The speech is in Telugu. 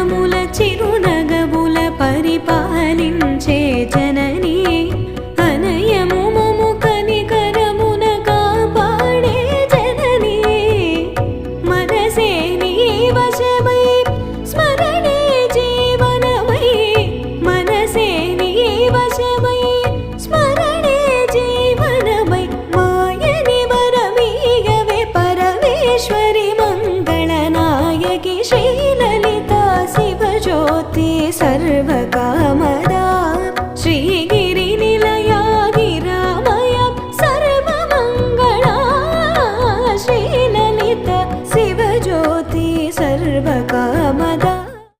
జగముల చిరునగముల పరిపాలించే జననీ అనయము మము కనికరమున కాపాడే జననీ మనసే నీ వశమై స్మరణే జీవనమై మనసే నీ వశమై స్మరణే జీవనమై మాయని వరమీయవే పరమేశ్వరి మంగళనాయకి శ్రీలలితా శివజ్యోతి సర్వ